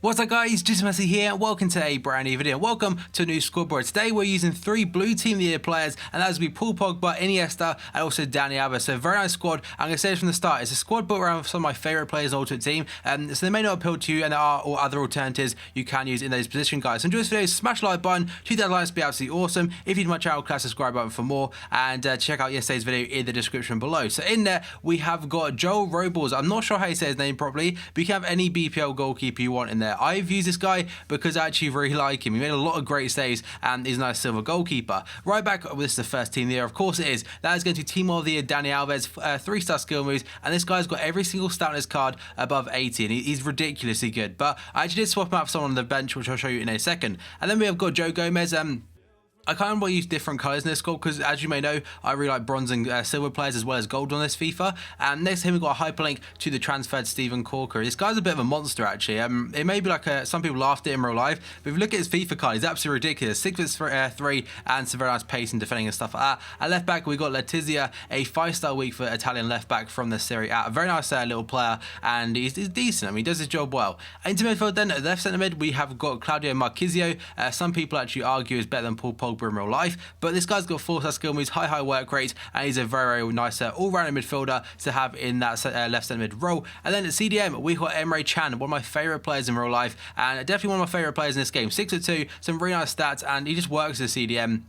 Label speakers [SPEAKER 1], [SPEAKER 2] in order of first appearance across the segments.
[SPEAKER 1] What's up guys, just Messi here, welcome to a brand new video. Welcome to a new squad board. Today we're using 3 blue team of the year players, and that will be Toty Pogba, Iniesta and also Dani Alves. So very nice squad. I'm going to say this from the start, it's a squad built around some of my favourite players in Ultimate Team, so they may not appeal to you, and there are other alternatives you can use in those position guys. So enjoy this video, smash the like button, shoot that like to be absolutely awesome. If you're new to my channel, click the subscribe button for more, and check out yesterday's video in the description below. So in there we have got Joel Robles. I'm not sure how you say his name properly, but you can have any BPL goalkeeper you want in there. I've used this guy because I actually really like him. He made a lot of great saves and he's a nice silver goalkeeper. Right back, this is the first team of the year, of course it is. That is going to be team of the year Dani Alves, 3-star skill moves, and this guy's got every single stat on his card above 80, and he's ridiculously good. But I actually did swap him out for someone on the bench, which I'll show you in a second. And then we have got Joe Gomez. I kind of want to use different colours in this squad because, as you may know, I really like bronze and silver players as well as gold on this FIFA. And next to him, we've got a hyperlink to the transferred Steven Corker. This guy's a bit of a monster, actually. It may be like some people laughed at him in real life, but if you look at his FIFA card, he's absolutely ridiculous. 6'3" and some very nice pace and defending and stuff like that. At left back, we've got Letizia, a 5-star week for Italian left back from the Serie A. A very nice little player, and he's decent. I mean, he does his job well. Into midfield, then, at left centre mid, we have got Claudio Marchisio. Some people actually argue is better than Toty Pogba in real life, but this guy's got 4-star skill moves, high work rate, and he's a very nice all-round midfielder to have in that left centre mid role. And then at CDM, we got Emre Can, one of my favourite players in real life, and definitely one of my favourite players in this game. 6'2", some really nice stats, and he just works as a CDM.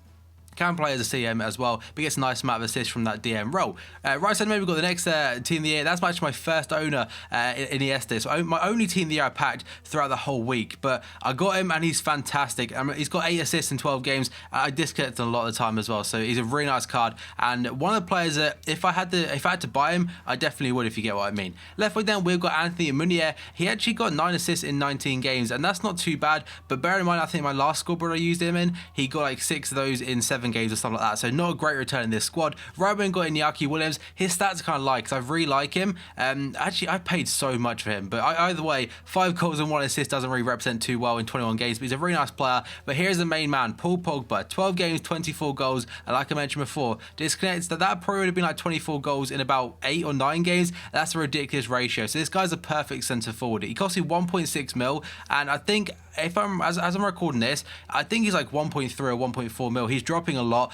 [SPEAKER 1] Can play as a CM as well, but gets a nice amount of assists from that DM role. Right side, maybe we've got the next team of the year. That's actually my first owner, Iniesta. So my only team of the year I packed throughout the whole week, but I got him and he's fantastic. He's got 8 assists in 12 games. I disconnected a lot of the time as well, so he's a really nice card. And one of the players that if I had to buy him, I definitely would, if you get what I mean. Left wing, then we've got Anthony Munier. He actually got 9 assists in 19 games, and that's not too bad. But bear in mind, I think my last squad I used him in, he got like 6 of those in 7 games or something like that, so not a great return in this squad. Right wing got Iñaki Williams. His stats are kind of like, because I really like him. Actually, I paid so much for him, but either way, 5 goals and 1 assist doesn't really represent too well in 21 games, but he's a really nice player. But here's the main man, Toty Pogba. 12 games, 24 goals, and like I mentioned before, disconnects that probably would have been like 24 goals in about 8 or 9 games. That's a ridiculous ratio. So this guy's a perfect centre forward. He cost me 1.6 mil, and I think if as I'm recording this, I think he's like 1.3 or 1.4 mil. He's dropping a lot.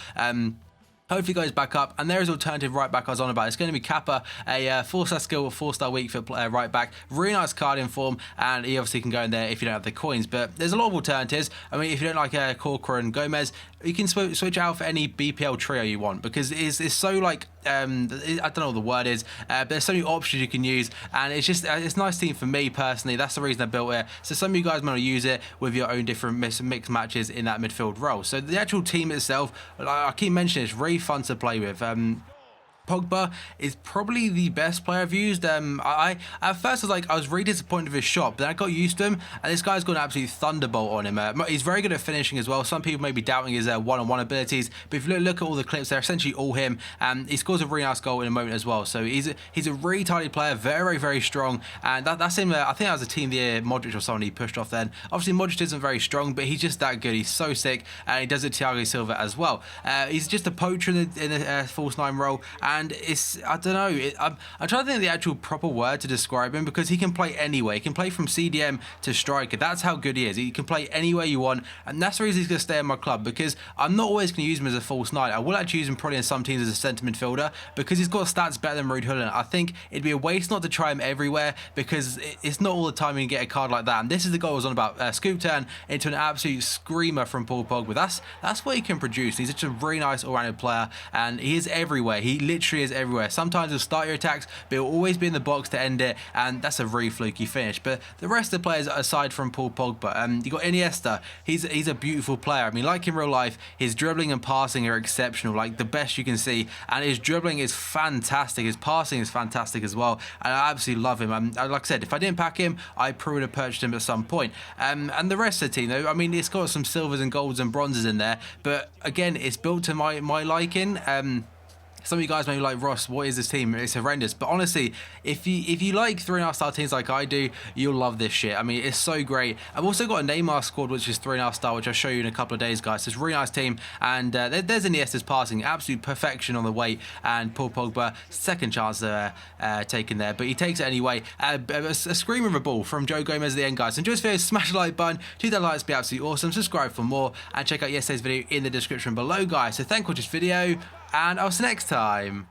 [SPEAKER 1] Hopefully goes back up, and there is alternative right back I was on about. It's going to be Kappa, a 4-star skill, 4-star week for right back. Really nice card in form, and he obviously can go in there if you don't have the coins. But there's a lot of alternatives. I mean, if you don't like Corker and Gomez, you can switch out for any BPL trio you want, because it's so like I don't know what the word is, but there's so many options you can use, and it's just it's a nice team for me personally. That's the reason I built it. So some of you guys might use it with your own different mixed matches in that midfield role. So the actual team itself, I keep mentioning, it's really fun to play with. Pogba is probably the best player I've used. I at first I was really disappointed with his shot, but then I got used to him, and this guy's got an absolute thunderbolt on him. He's very good at finishing as well. Some people may be doubting his one-on-one abilities, but if you look at all the clips, they're essentially all him, and he scores a really nice goal in a moment as well. So he's a really tidy player, very strong, and that's him. I think that was a team of the year Modric or someone he pushed off then. Obviously Modric isn't very strong, but he's just that good. He's so sick, and he does it Thiago Silva as well. He's just a poacher in the false 9 role, and it's, I don't know, I'm trying to think of the actual proper word to describe him, because he can play anywhere. He can play from CDM to striker. That's how good he is. He can play anywhere you want, and that's the reason he's going to stay in my club, because I'm not always going to use him as a false 9. I will actually use him probably in some teams as a centre midfielder, because he's got stats better than Ruud Gullit. I think it'd be a waste not to try him everywhere, because it's not all the time you can get a card like that. And this is the goal I was on about. Scoop turn into an absolute screamer from Toty Pogba. That's what he can produce. He's such a really nice all-rounded player, and he is everywhere. He literally is everywhere. Sometimes he'll start your attacks, but he'll always be in the box to end it, and that's a really fluky finish. But the rest of the players, aside from Toty Pogba, you got Iniesta. He's a beautiful player. I mean, like in real life, his dribbling and passing are exceptional, like the best you can see, and his dribbling is fantastic. His passing is fantastic as well, and I absolutely love him. Like I said, if I didn't pack him, I probably would have purchased him at some point. And the rest of the team, though, I mean, it's got some silvers and golds and bronzes in there, but again, it's built to my liking. Some of you guys may be like, Ross, what is this team? It's horrendous. But honestly, if you like 3.5-star teams like I do, you'll love this shit. I mean, it's so great. I've also got a Neymar squad, which is 3.5-star, which I'll show you in a couple of days, guys. So it's a really nice team. And there's Iniesta's passing, absolute perfection on the weight. And Paul Pogba, second chance taken there, but he takes it anyway. A screamer of a ball from Joe Gomez at the end, guys. So enjoy this video, smash the like button, do that likes, be absolutely awesome. Subscribe for more, and check out yesterday's video in the description below, guys. So thank you for this video, and I'll see you next time.